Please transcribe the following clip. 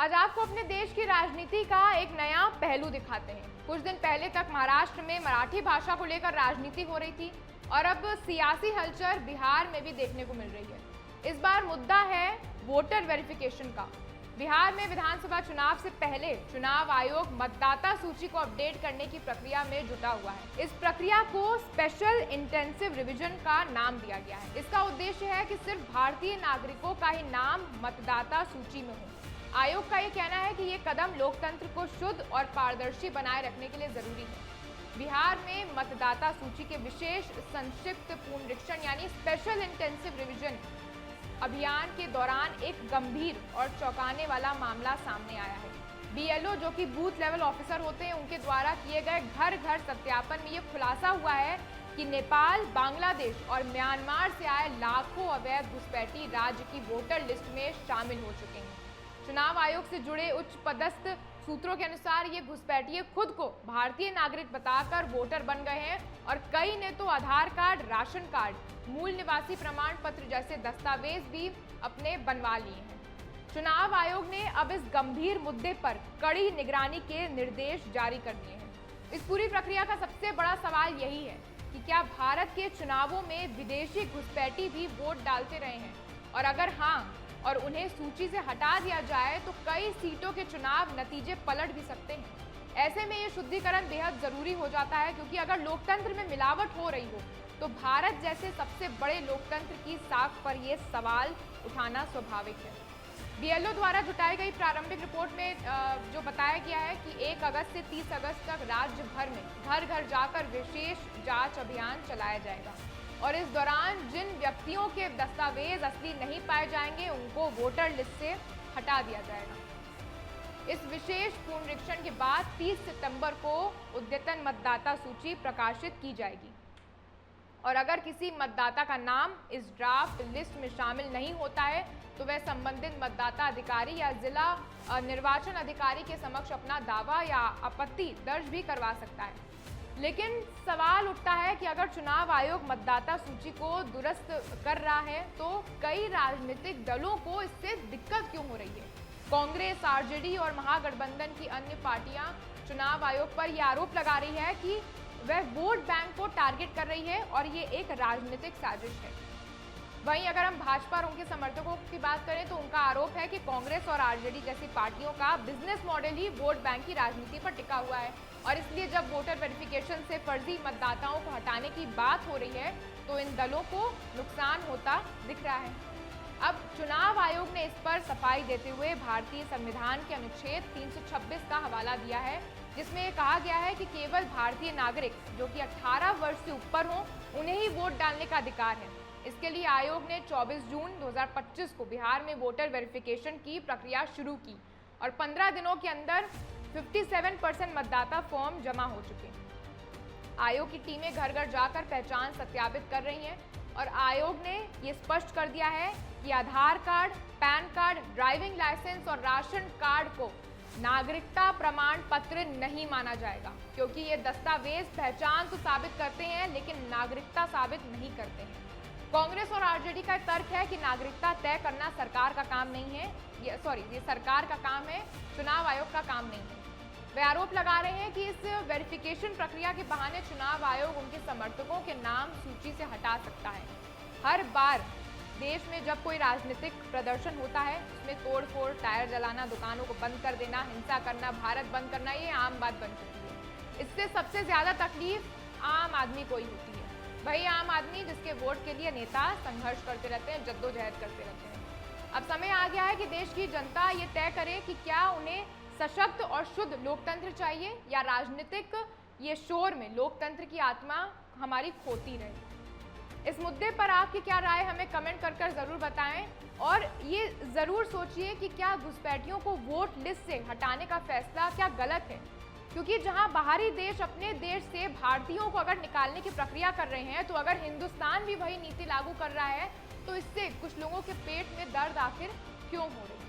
आज आपको अपने देश की राजनीति का एक नया पहलू दिखाते हैं। कुछ दिन पहले तक महाराष्ट्र में मराठी भाषा को लेकर राजनीति हो रही थी और अब सियासी हलचल बिहार में भी देखने को मिल रही है। इस बार मुद्दा है वोटर वेरिफिकेशन का। बिहार में विधानसभा चुनाव से पहले चुनाव आयोग मतदाता सूची को अपडेट करने की प्रक्रिया में जुटा हुआ है। इस प्रक्रिया को स्पेशल इंटेंसिव रिवीजन का नाम दिया गया है। इसका उद्देश्य है कि सिर्फ भारतीय नागरिकों का ही नाम मतदाता सूची में हो। आयोग का ये कहना है कि ये कदम लोकतंत्र को शुद्ध और पारदर्शी बनाए रखने के लिए जरूरी है। बिहार में मतदाता सूची के विशेष संक्षिप्त पुनरीक्षण यानी स्पेशल इंटेंसिव रिवीजन अभियान के दौरान एक गंभीर और चौंकाने वाला मामला सामने आया है। बीएलओ जो कि बूथ लेवल ऑफिसर होते हैं, उनके द्वारा किए गए घर घर सत्यापन में ये खुलासा हुआ है कि नेपाल, बांग्लादेश और म्यांमार से आए लाखों अवैध घुसपैठी राज्य की वोटर लिस्ट में शामिल हो चुके हैं। चुनाव आयोग से जुड़े उच्च पदस्थ सूत्रों के अनुसार ये घुसपैठिए खुद को भारतीय नागरिक बताकर वोटर बन गए हैं और कई ने तो आधार कार्ड, राशन कार्ड, मूल निवासी प्रमाण पत्र जैसे दस्तावेज भी अपने बनवा लिए हैं। चुनाव आयोग ने अब इस गंभीर मुद्दे पर कड़ी निगरानी के निर्देश जारी कर दिए हैं। इस पूरी प्रक्रिया का सबसे बड़ा सवाल यही है कि क्या भारत के चुनावों में विदेशी घुसपैठी भी वोट डालते रहे हैं, और अगर हाँ और उन्हें सूची से हटा दिया जाए तो कई सीटों के चुनाव नतीजे पलट भी सकते हैं। ऐसे में ये शुद्धिकरण बेहद जरूरी हो जाता है, क्योंकि अगर लोकतंत्र में मिलावट हो रही हो तो भारत जैसे सबसे बड़े लोकतंत्र की साख पर यह सवाल उठाना स्वाभाविक है। बीएलओ द्वारा जुटाई गई प्रारंभिक रिपोर्ट में जो बताया गया है कि 1 अगस्त से 30 अगस्त तक राज्य भर में घर घर जाकर विशेष जांच अभियान चलाया जाएगा और इस दौरान जिन व्यक्तियों के दस्तावेज असली नहीं पाए जाएंगे उनको वोटर लिस्ट से हटा दिया जाएगा। इस विशेष पुनरीक्षण के बाद 30 सितंबर को अद्यतन मतदाता सूची प्रकाशित की जाएगी और अगर किसी मतदाता का नाम इस ड्राफ्ट लिस्ट में शामिल नहीं होता है तो वह संबंधित मतदाता अधिकारी या जिला निर्वाचन अधिकारी के समक्ष अपना दावा या आपत्ति दर्ज भी करवा सकता है। लेकिन सवाल उठता है कि अगर चुनाव आयोग मतदाता सूची को दुरुस्त कर रहा है तो कई राजनीतिक दलों को इससे दिक्कत क्यों हो रही है। कांग्रेस, आरजेडी और महागठबंधन की अन्य पार्टियां चुनाव आयोग पर यह आरोप लगा रही है कि वह वोट बैंक को टारगेट कर रही है और ये एक राजनीतिक साजिश है। वहीं अगर हम भाजपा और उनके समर्थकों की बात करें तो उनका आरोप है कि कांग्रेस और आरजेडी जैसी पार्टियों का बिजनेस मॉडल ही वोट बैंक की राजनीति पर टिका हुआ है और इसलिए जब वोटर वेरिफिकेशन से फर्जी मतदाताओं को हटाने की बात हो रही है तो इन दलों को नुकसान होता दिख रहा है। अब चुनाव आयोग ने इस पर सफाई देते हुए भारतीय संविधान के अनुच्छेद 326 का हवाला दिया है, जिसमें कहा गया है कि केवल भारतीय नागरिक जो कि 18 वर्ष से ऊपर हों उन्हें ही वोट डालने का अधिकार है। इसके लिए आयोग ने 24 जून 2025 को बिहार में वोटर वेरिफिकेशन की प्रक्रिया शुरू की और 15 दिनों के अंदर 57% मतदाता फॉर्म जमा हो चुके हैं। आयोग की टीमें घर घर जाकर पहचान सत्यापित कर रही हैं और आयोग ने ये स्पष्ट कर दिया है कि Aadhaar card, PAN card, driving licence और राशन कार्ड को नागरिकता प्रमाण पत्र नहीं माना जाएगा, क्योंकि ये दस्तावेज पहचान तो साबित करते हैं लेकिन नागरिकता साबित नहीं करते हैं। कांग्रेस और आरजेडी का तर्क है कि नागरिकता तय करना सरकार का काम नहीं है, ये सरकार का काम है, चुनाव आयोग का काम नहीं है। वे आरोप लगा रहे हैं कि इस वेरिफिकेशन प्रक्रिया के बहाने चुनाव आयोग उनके समर्थकों के नाम सूची से हटा सकता है। हर बार देश में जब कोई राजनीतिक प्रदर्शन होता है उसमें तोड़फोड़, टायर जलाना, दुकानों को बंद कर देना, हिंसा करना, भारत बंद करना, ये आम बात बन चुकी है। इससे सबसे ज्यादा तकलीफ आम आदमी को ही होती है। वही आम आदमी जिसके वोट के लिए नेता संघर्ष करते रहते हैं, जद्दोजहद करते रहते हैं। अब समय आ गया है कि देश की जनता ये तय करे कि क्या उन्हें सशक्त और शुद्ध लोकतंत्र चाहिए या राजनीतिक ये शोर में लोकतंत्र की आत्मा हमारी खोती रहे। इस मुद्दे पर आपकी क्या राय हमें कमेंट कर कर जरूर बताएं और ये जरूर सोचिए कि क्या घुसपैठियों को वोट लिस्ट से हटाने का फैसला क्या गलत है, क्योंकि जहां बाहरी देश अपने देश से भारतीयों को अगर निकालने की प्रक्रिया कर रहे हैं तो अगर हिंदुस्तान भी वही नीति लागू कर रहा है तो इससे कुछ लोगों के पेट में दर्द आखिर क्यों हो रही है।